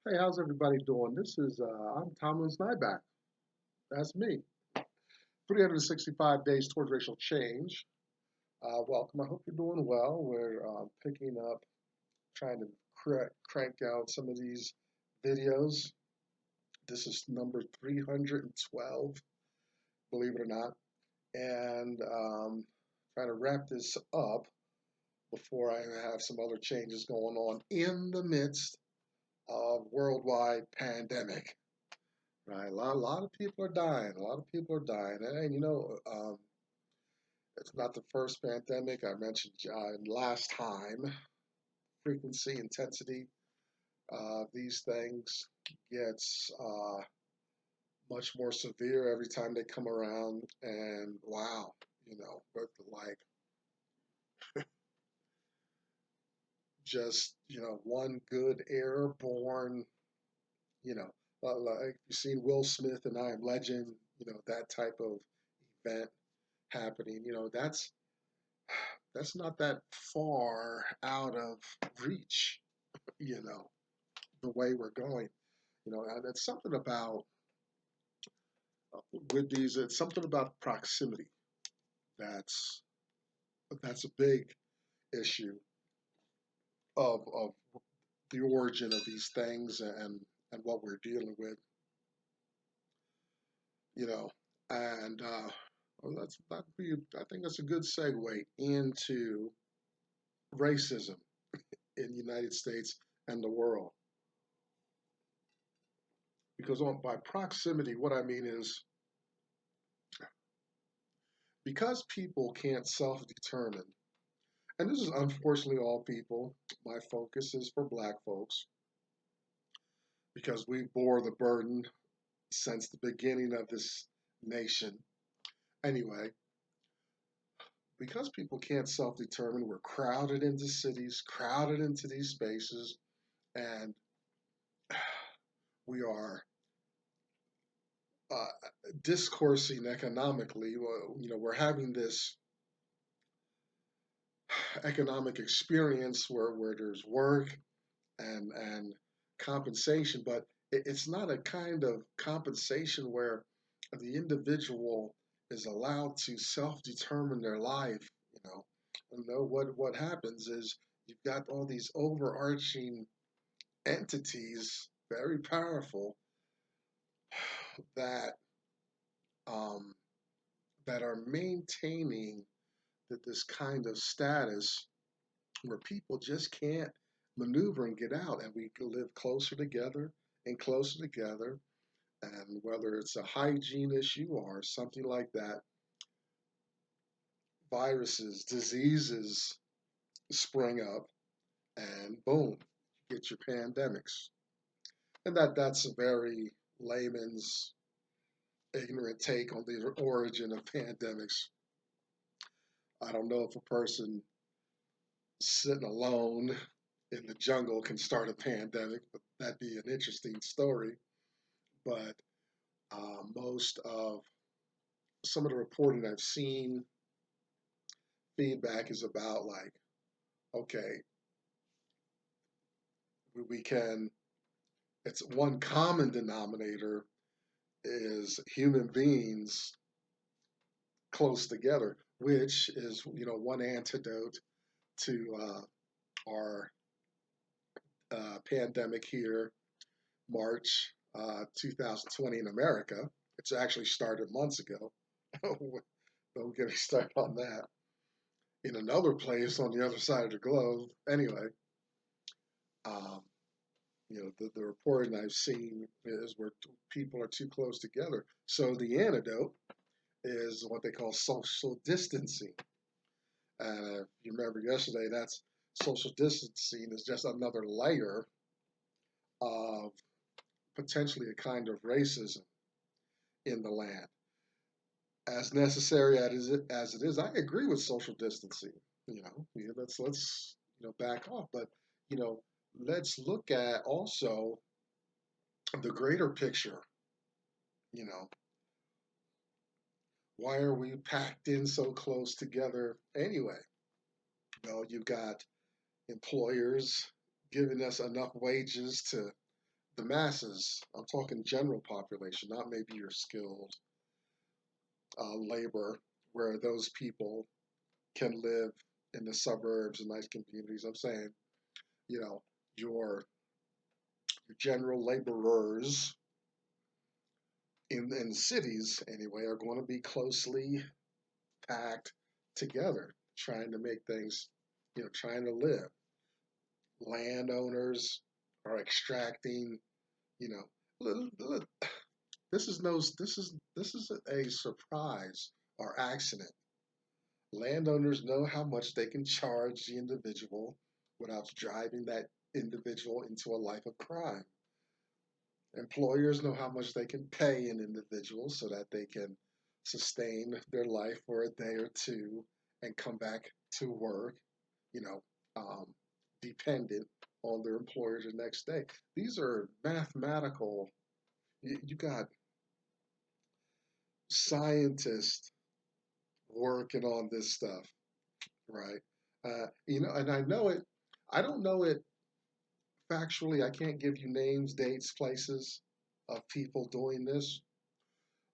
Hey, how's everybody doing? I'm Thomas Nyback. That's me. 365 days towards racial change. Welcome. I hope you're doing well. We're picking up, trying to crank out some of these videos. This is number 312, believe it or not. And trying to wrap this up before I have some other changes going on in the midst of worldwide pandemic. Right, a lot of people are dying. A lot of people are dying, and it's not the first pandemic I mentioned last time. Frequency, intensity, these things gets much more severe every time they come around. And wow, but like just one good airborne, like you've seen Will Smith and I Am Legend, that type of event happening. That's not that far out of reach, you know, the way we're going. And it's something about with these. It's something about proximity that's that's a big issue of the origin of these things and what we're dealing with, you know. And well, I think that's a good segue into racism in the United States and the world. Because by proximity, what I mean is because people can't self determine, and this is unfortunately all people, my focus is for black folks because we bore the burden since the beginning of this nation. Anyway, because people can't self determine, we're crowded into cities, crowded into these spaces, and we are uh, discoursing economically. Well, we're having this economic experience where there's work and compensation, but it's not a kind of compensation where the individual is allowed to self-determine their life. What happens is you've got all these overarching entities, very powerful, that um, that are maintaining this kind of status where people just can't maneuver and get out, and we live closer together and closer together. And whether it's a hygiene issue or something like that, viruses, diseases spring up, and boom, you get your pandemics. And that's a very layman's ignorant take on the origin of pandemics. I don't know if a person sitting alone in the jungle can start a pandemic, but that'd be an interesting story. But most of some of the reporting I've seen, feedback is about like, okay, we can, it's one common denominator is human beings close together, which is, one antidote to our pandemic here, March 2020 in America. It's actually started months ago. Don't get me started on that. In another place on the other side of the globe. Anyway, um, the reporting I've seen is where people are too close together. So the antidote is what they call social distancing. And if you remember yesterday, that's social distancing is just another layer of potentially a kind of racism in the land. As necessary as it is, I agree with social distancing. Let's back off, but you know, let's look at also the greater picture. You know, why are we packed in so close together anyway? Well, you've got employers giving us enough wages to the masses. I'm talking general population, not maybe your skilled labor, where those people can live in the suburbs and nice communities. I'm saying, you know, your your general laborers in cities anyway are going to be closely packed together, trying to make things, trying to live. Landowners are extracting, you know, this is a surprise or accident. Landowners know how much they can charge the individual without driving that individual into a life of crime. Employers know how much they can pay an individual so that they can sustain their life for a day or two and come back to work, you know, um, dependent on their employer the next day. These are mathematical. You got scientists working on this stuff, right? And I know it. I don't know it factually. I can't give you names, dates, places of people doing this,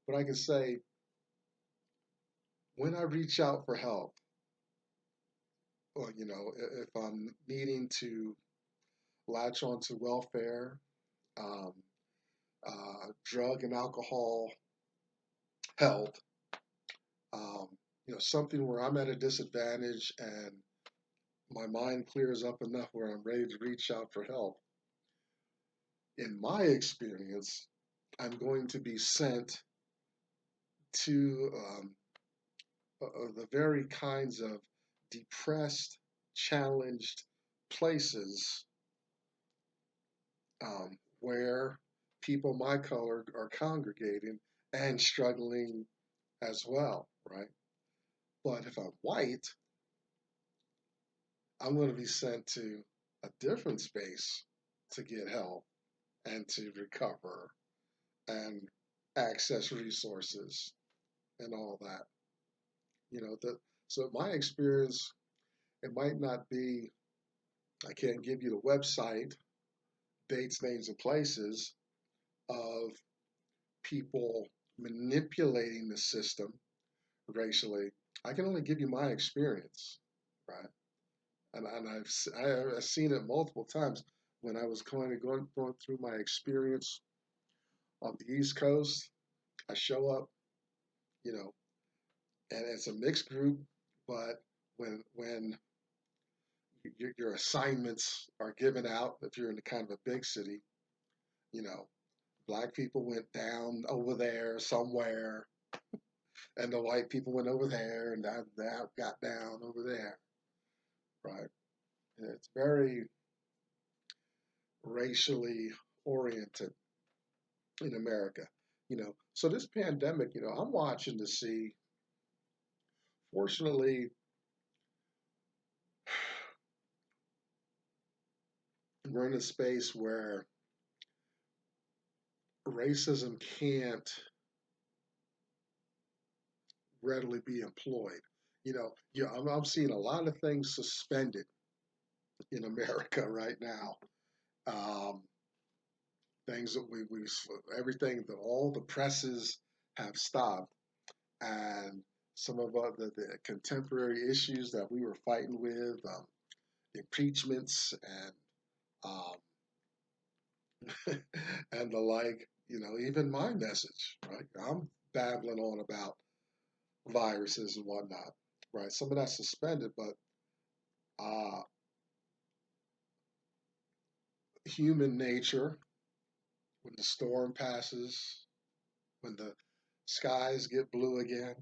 but I can say when I reach out for help, or if I'm needing to latch onto welfare, um, drug and alcohol help, um, something where I'm at a disadvantage and my mind clears up enough where I'm ready to reach out for help. In my experience, I'm going to be sent to the very kinds of depressed, challenged places where people my color are congregating and struggling as well, right? But if I'm white, I'm going to be sent to a different space to get help and to recover and access resources and all that. So my experience, it might not be, I can't give you the website, dates, names, and places of people manipulating the system racially. I can only give you my experience, right? And I've seen it multiple times when I was going through my experience on the East Coast. I show up, you know, and it's a mixed group, but when your assignments are given out, if you're in the kind of a big city, you know, black people went down over there somewhere, and the white people went over there, and that got down over there, right? And it's very racially oriented in America, So this pandemic, I'm watching to see. Fortunately, we're in a space where racism can't readily be employed. I'm seeing a lot of things suspended in America right now. Um, Things that everything that all the presses have stopped, and some of the contemporary issues that we were fighting with, impeachments and um, and the like. Even my message, right? I'm babbling on about viruses and whatnot, right? Some of that's suspended, but uh, human nature, when the storm passes, when the skies get blue again,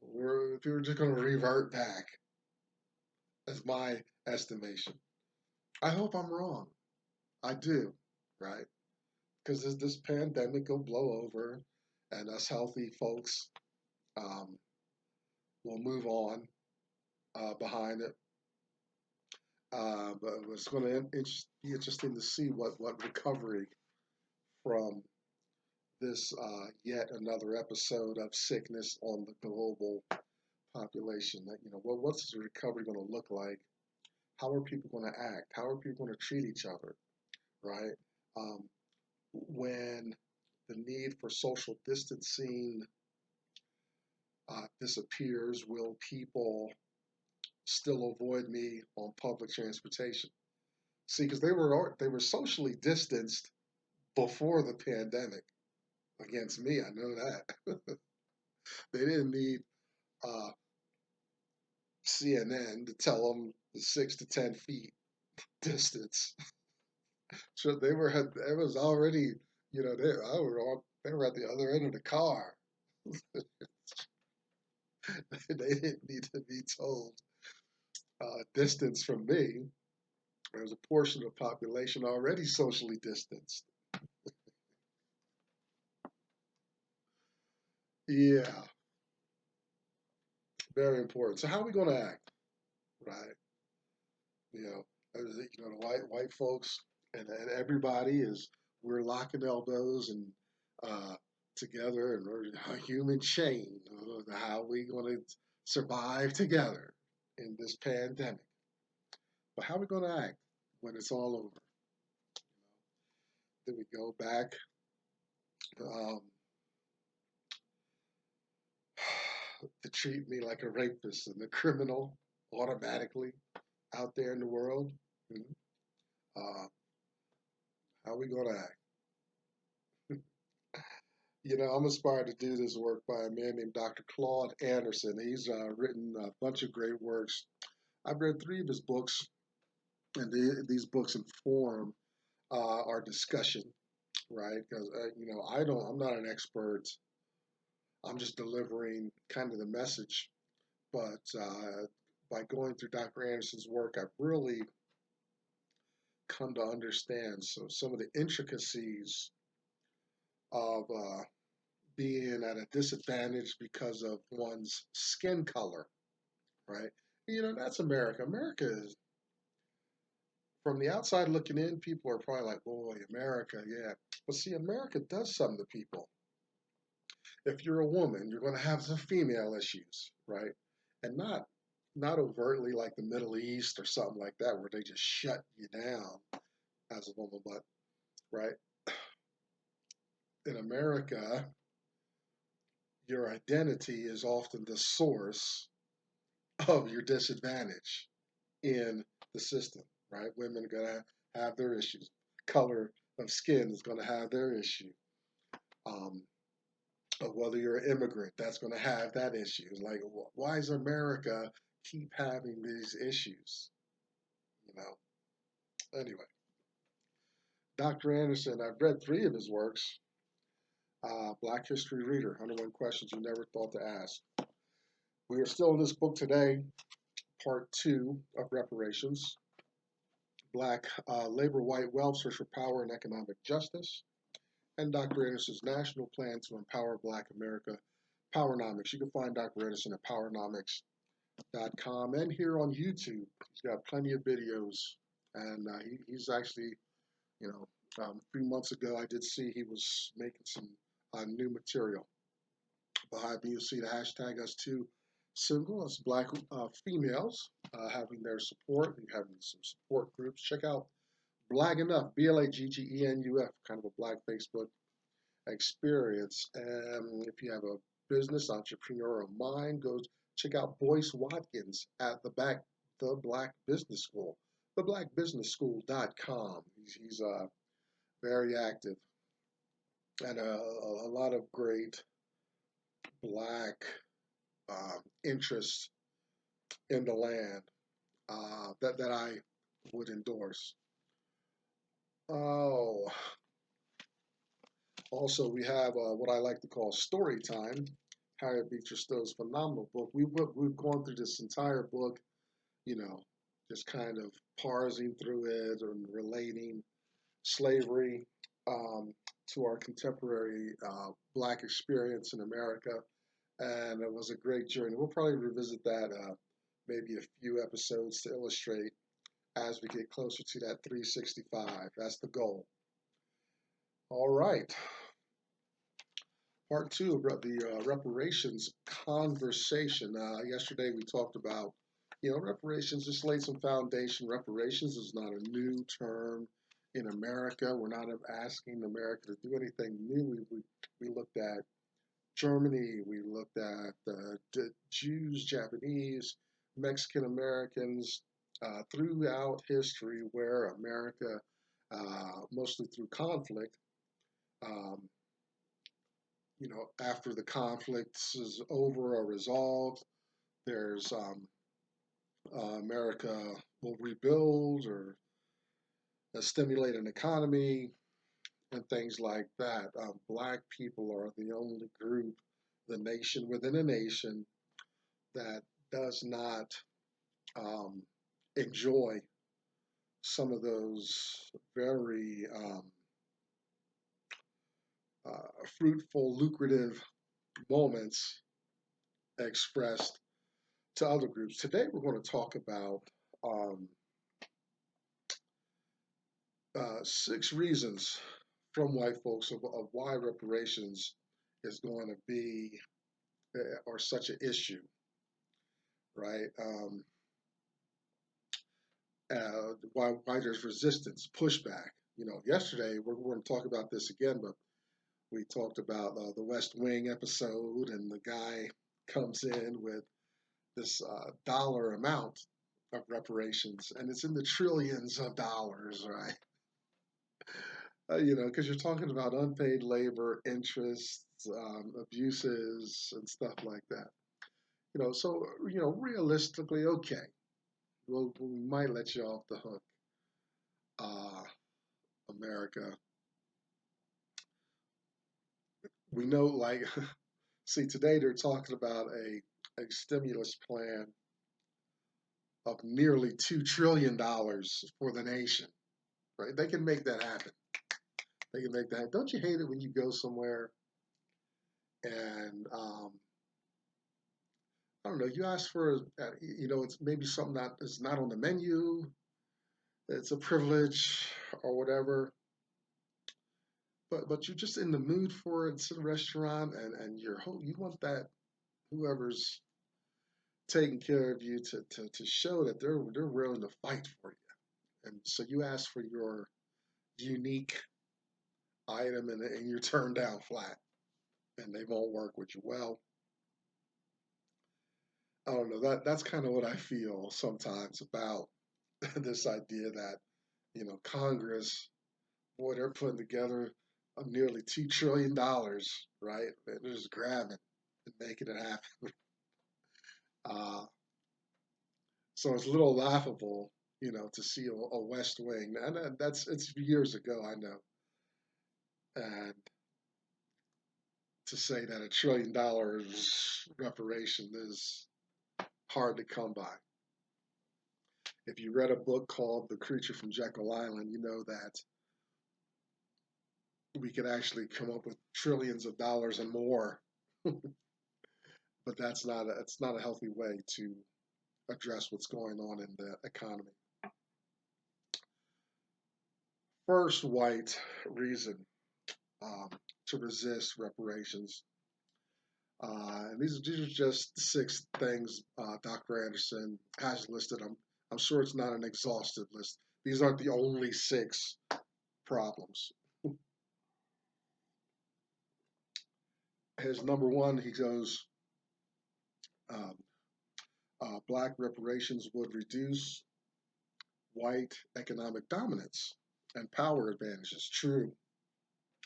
we're just going to revert back. That's my estimation. I hope I'm wrong. I do, right? Because this pandemic will blow over, and us healthy folks um, will move on behind it. But it's going to be interesting to see what recovery from this yet another episode of sickness on the global population. That what's the recovery going to look like? How are people going to act? How are people going to treat each other? right? Um, when the need for social distancing disappears, will people still avoid me on public transportation? See, because they were socially distanced before the pandemic against me. I know that. They didn't need uh, CNN to tell them the 6 to 10 feet distance. So they were it was already, they were at the other end of the car. They didn't need to be told distance from me. There's a portion of the population already socially distanced. Yeah, very important. So how are we going to act, right? You know, the white folks and everybody is we're locking elbows and uh, together, and we're a human chain of how we going to survive together in this pandemic. But how are we going to act when it's all over? Do we go back um, to treat me like a rapist and a criminal automatically out there in the world? Mhm. How are we going to act? I'm inspired to do this work by a man named Dr. Claud Anderson. He's written a bunch of great works. I've read 3 of his books, and these books inform our discussion, right? Because I'm not an expert. I'm just delivering kind of the message. But by going through Dr. Anderson's work, I've really come to understand some of the intricacies of being at a disadvantage because of one's skin color, right? That's America. America is, from the outside looking in, people are probably like, boy, America, yeah. But see, America does something to people. If you're a woman, you're going to have some female issues, right? And not overtly like the Middle East or something like that, where they just shut you down as a woman, but right in America, your identity is often the source of your disadvantage in the system, right? Women are going to have their issues. Color of skin is going to have their issue. Um, whether you're an immigrant, that's going to have that issue. It's like, why does America keep having these issues? You know. Anyway, Dr. Anderson, I've read 3 of his works. Black History Reader, 101 Questions You Never Thought to Ask. We are still in this book today, part 2 of Reparations. Black Labor White Wealth Search for Power and Economic Justice, and Dr. Anderson's National Plan to Empower Black America, Powernomics. You can find Dr. Anderson at powernomics.com and here on YouTube. He's got plenty of videos, and he's actually, 3 months ago, I did see he was making some new material. Behind me, you'll see the hashtag us2 symbol. That's black females having their support, and having some support groups. Check out Blag Enough, BLAGGENUF, kind of a black Facebook experience. And if you have a business entrepreneurial mind, go check out Boyce Watkins at the Black Business School, theblackbusinessschool.com. He's very active, and a lot of great black interests in the land that I would endorse. Oh, also, we have what I like to call story time. Harriet Beecher Stowe's phenomenal book. We've gone through this entire book, you know, just kind of parsing through it and relating slavery um, to our contemporary Black experience in America, and it was a great journey. We'll probably revisit that maybe a few episodes to illustrate as we get closer to that 365. That's the goal. All right. Part 2 of the reparations conversation. Yesterday we talked about, reparations, just laid some foundation. Reparations is not a new term. in America. We're not asking America to do anything new. We looked at Germany, we looked at the Jews, Japanese, Mexican Americans throughout history where America, mostly through conflict, um, after the conflict is over or resolved, there's America will rebuild or stimulate an economy and things like that. Black people are the only group, the nation within a nation, that does not um, enjoy some of those very fruitful, lucrative moments expressed to other groups. Today, we're going to talk about um, 6 reasons from white folks of why reparations is going to be or such an issue, right? Why there's resistance, pushback. Yesterday we're going to talk about this again, but we talked about the West Wing episode, and the guy comes in with this dollar amount of reparations, and it's in the trillions of dollars, right? Because you're talking about unpaid labor, interests, abuses, and stuff like that. So realistically, okay, we might let you off the hook, uh, America. We know, like, see, today they're talking about a stimulus plan of nearly $2 trillion for the nation, right? They can make that happen. They can make that. Don't you hate it when you go somewhere and I don't know, you ask for, it's maybe something that is not on the menu, it's a privilege or whatever, but you're just in the mood for it. It's in a restaurant, and you want that whoever's taking care of you to show that they're willing to fight for you, and so you ask for your unique item, and you're turned down flat, and they won't work with you. Well, I don't know. That's kind of what I feel sometimes about this idea that Congress, boy, they're putting together nearly $2 trillion, right? They're just grabbing and making it happen. Uh, so it's a little laughable, to see a West Wing, and it's years ago, I know, and to say that $1 trillion reparation is hard to come by. If you read a book called The Creature from Jekyll Island, you know that we could actually come up with trillions of dollars and more, but it's not a healthy way to address what's going on in the economy. First white reason um, to resist reparations. And these are just 6 things Dr. Anderson has listed. I'm sure it's not an exhaustive list. These aren't the only 6 problems. His number one, he goes, um, black reparations would reduce white economic dominance and power advantages. True,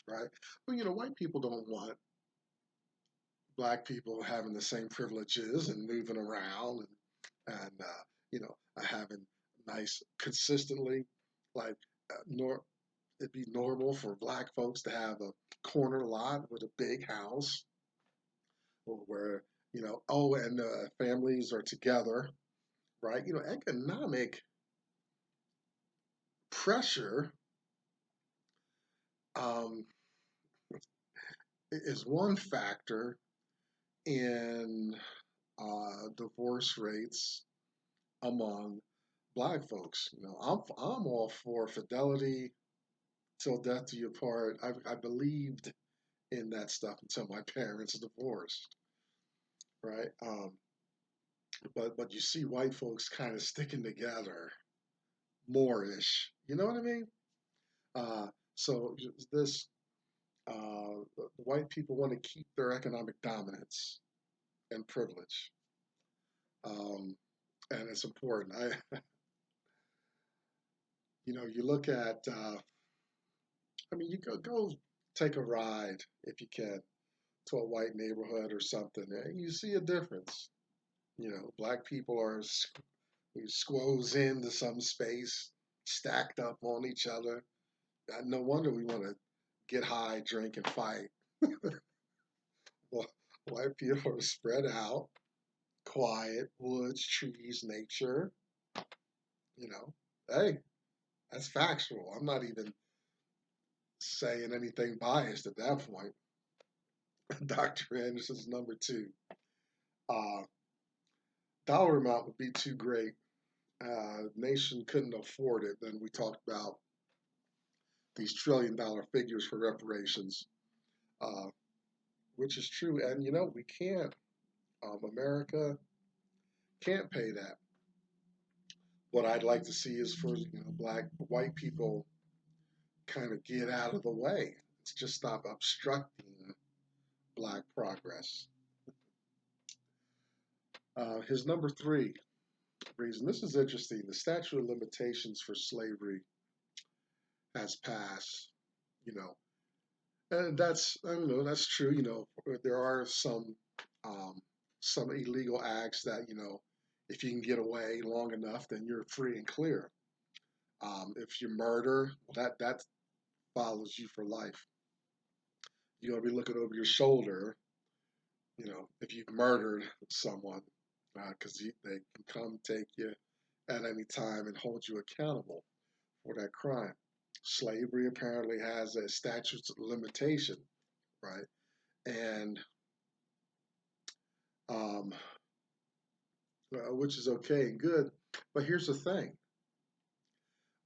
right? Well, white people don't want black people having the same privileges and moving around and having nice consistently, like it'd be normal for black folks to have a corner lot with a big house where and families are together, right? Economic pressure um, is one factor in divorce rates among black folks. I'm all for fidelity till death do you part. I believed in that stuff until my parents divorced, right? But you see white folks kind of sticking together more ish. You know what I mean? So this the white people want to keep their economic dominance and privilege, um, and it's important. You look at. I mean, you go take a ride if you can to a white neighborhood or something, and you see a difference. Black people are squoze into some space, stacked up on each other. No wonder we want to get high, drink, and fight. Well, white people are spread out, quiet, woods, trees, nature. You know, hey, that's factual. I'm not even saying anything biased at that point. Dr. Anderson's number two. Uh, Dollar amount would be too great. Nation couldn't afford it. Then we talked about these $1 trillion figures for reparations, uh, which is true. And we can't. America can't pay that. What I'd like to see is for black white people kind of get out of the way. Let's just stop obstructing black progress. His number three reason. This is interesting. The statute of limitations for slavery has passed. You know, and that's I don't know that's true. There are um, some illegal acts that if you can get away long enough, then you're free and clear. If you murder, that follows you for life. You're gonna be looking over your shoulder, if you've murdered someone, because they can come take you at any time and hold you accountable for that crime. Slavery apparently has a statute of limitation, right? And um, which is okay and good. But here's the thing: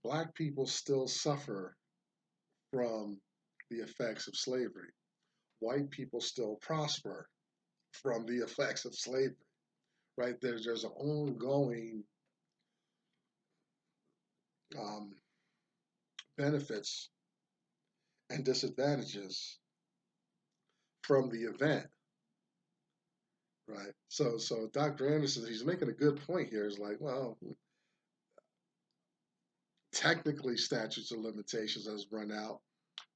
black people still suffer from the effects of slavery. White people still prosper from the effects of slavery. Right? There's an ongoing um, benefits and disadvantages from the event. Right. So Dr. Anderson, he's making a good point here. Is like, well, technically statutes of limitations has run out,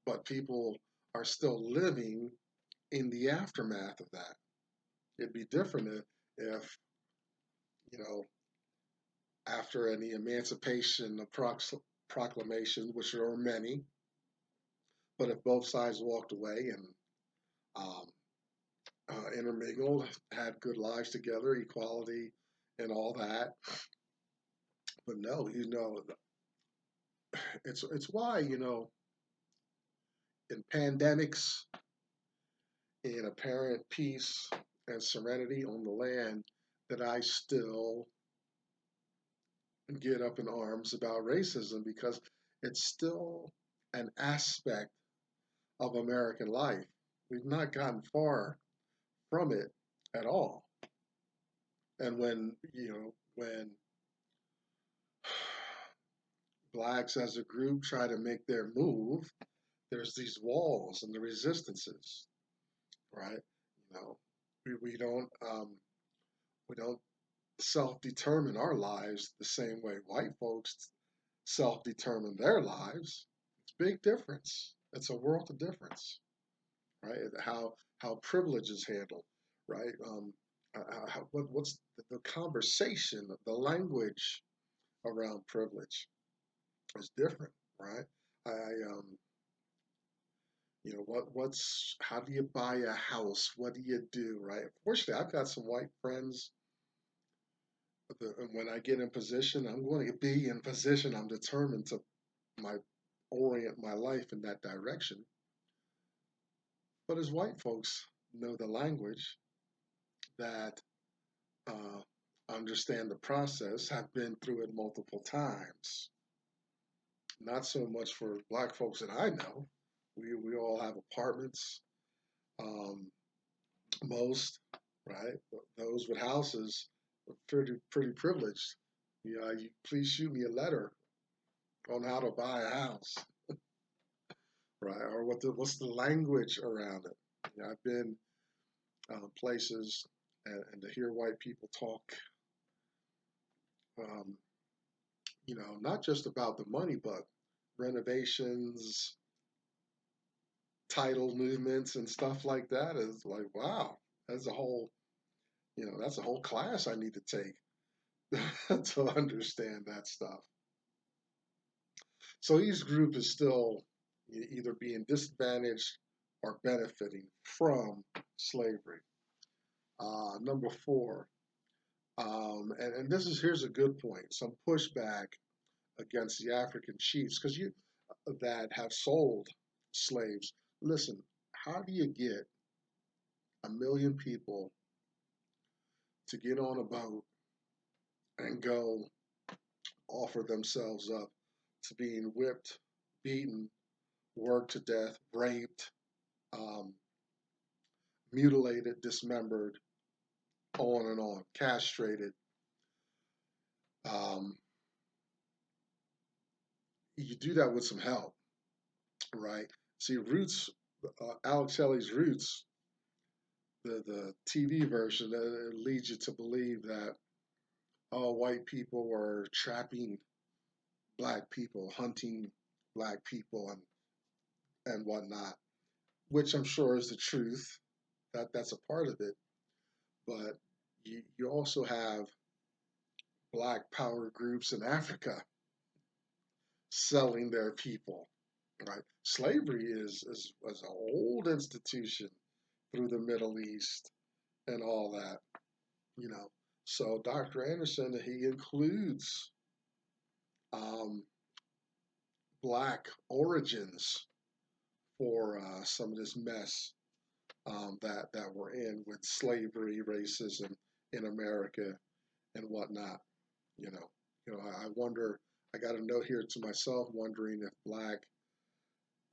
but people are still living in the aftermath of that. It'd be different if you know, after any emancipation proclamation, which there are many, but if both sides walked away and um, intermingled, had good lives together, equality, and all that. But no, it's why in pandemics, in apparent peace and serenity on the land, that I still get up in arms about racism because it's still an aspect of American life. We've not gotten far from it at all. And when blacks as a group try to make their move, there's these walls and the resistances, right? You know, we don't self-determine our lives the same way white folks self-determine their lives. It's a big difference. It's a world of difference, right? How privilege is handled, right? What's the conversation, the language around privilege is different, right? I what's how do you buy a house? What do you do, right? Fortunately, I've got some white friends. When I get in position, I'm going to be in position. I'm determined to my orient my life in that direction. But as white folks know the language that uh, understand the process, have been through it multiple times. Not so much for black folks that I know. We all have apartments. Um, most, right? Those with houses are pretty privileged. You please shoot me a letter on how to buy a house. right? Or what's the language around it? I've been places and to hear white people talk, um, not just about the money, but renovations, title movements, and stuff like that is like, wow, that's a whole, that's a whole class I need to take to understand that stuff. So each group is still either being disadvantaged or benefiting from slavery. Number four, and this is here's a good point. Some pushback against the African chiefs because you that have sold slaves. Listen, how do you get 1 million people to get on a boat and go offer themselves up to being whipped, beaten, worked to death, raped, um, mutilated, dismembered, on, castrated? Um, you do that with some help, right? See, Roots, Alex Haley's Roots, the TV version, leads you to believe that all white people were trapping black people, hunting black people, and whatnot, which I'm sure is the truth. That's a part of it, but you also have black power groups in Africa selling their people, right? Slavery is an old institution through the Middle East and all that, you know. So Dr. Anderson, he includes um, black origins for some of this mess that we're in with slavery, racism in America and whatnot. You know, I wonder. I got a note here to myself, wondering if black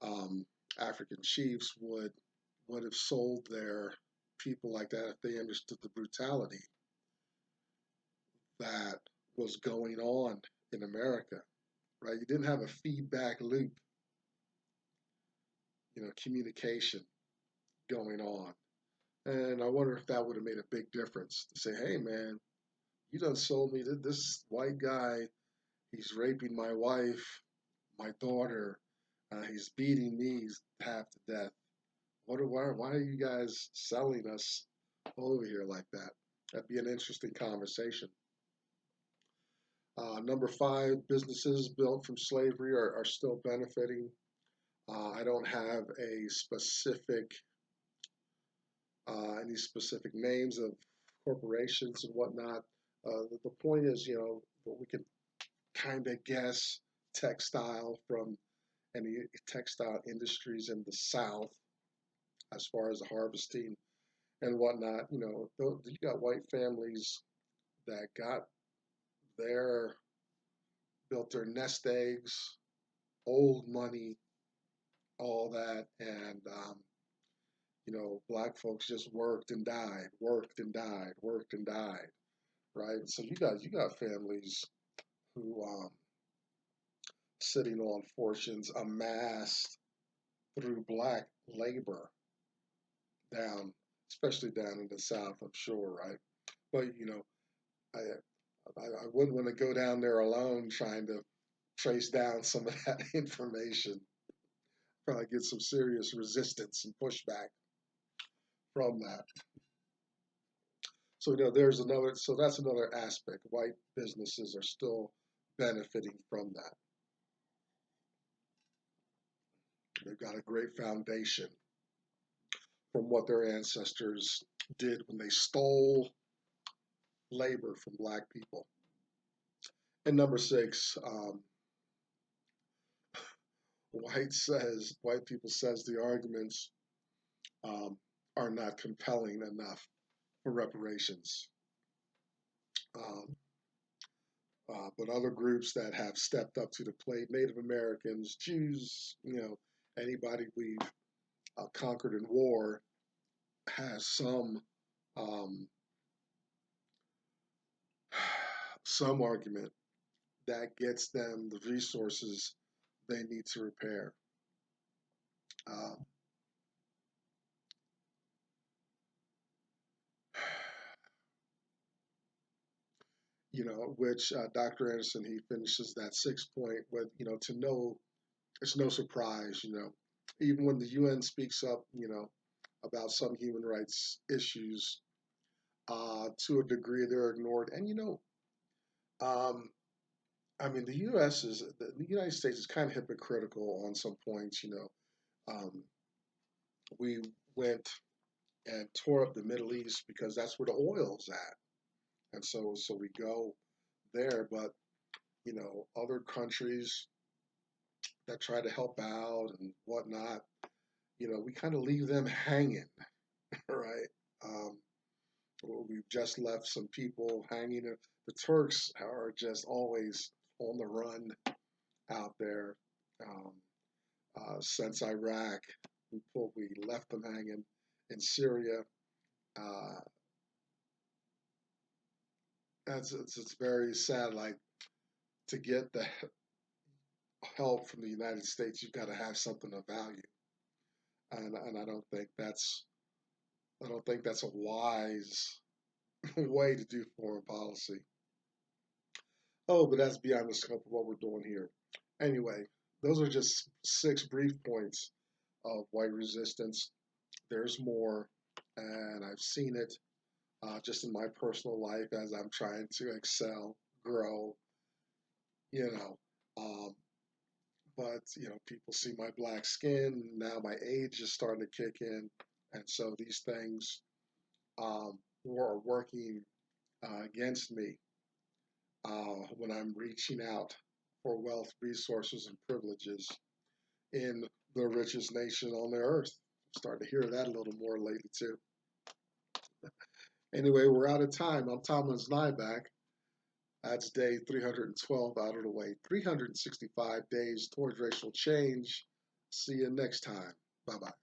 um, African chiefs would have sold their people like that if they understood the brutality that was going on in America. Right? You didn't have a feedback loop, communication going on. And I wonder if that would have made a big difference to say, hey, man, you done sold me to this white guy. He's raping my wife, my daughter. He's beating me half to death. Why are you guys selling us over here like that? That'd be an interesting conversation. Number five, businesses built from slavery are still benefiting. I don't have any specific names of corporations and whatnot. The point is, we can kind of guess textile from any textile industries in the South as far as the harvesting and whatnot. You got white families that their built their nest eggs, old money, all that, and black folks just worked and died, worked and died, worked and died, right? So you got families who sitting on fortunes amassed through black labor down, especially down in the South, I'm sure, right? But I I wouldn't want to go down there alone trying to trace down some of that information. Probably get some serious resistance and pushback from that. So that's another aspect. White businesses are still benefiting from that. They've got a great foundation from what their ancestors did when they stole labor from black people. And number six, white people says the arguments um, are not compelling enough for reparations. Um, but other groups that have stepped up to the plate, Native Americans, Jews, anybody we've conquered in war, has um, some argument that gets them the resources they need to repair. Um, which Dr. Anderson, he finishes that 6 point with, to know it's no surprise, even when the UN speaks up, about some human rights issues, to a degree they're ignored. And, um, I mean, the United States is kind of hypocritical on some points, Um, we went and tore up the Middle East because that's where the oil's at. And so we go there, but, other countries that try to help out and whatnot, we kind of leave them hanging, right? Um, we've just left some people hanging. The Turks are just always on the run out there. Um, since Iraq, we left them hanging. In Syria, uh, it's very sad. Like, to get the help from the United States, you've got to have something of value, and I don't think that's a wise way to do foreign policy. Oh, but that's beyond the scope of what we're doing here. Anyway, those are just 6 brief points of white resistance. There's more, and I've seen it just in my personal life as I'm trying to excel, grow, you know. Um, but people see my black skin. Now my age is starting to kick in, and so these things are working against me when I'm reaching out for wealth, resources, and privileges in the richest nation on the earth. Starting to hear that a little more lately too. Anyway, we're out of time. I'm Thomas Nyback. That's day 312 out of the way. 365 days towards racial change. See you next time. Bye bye.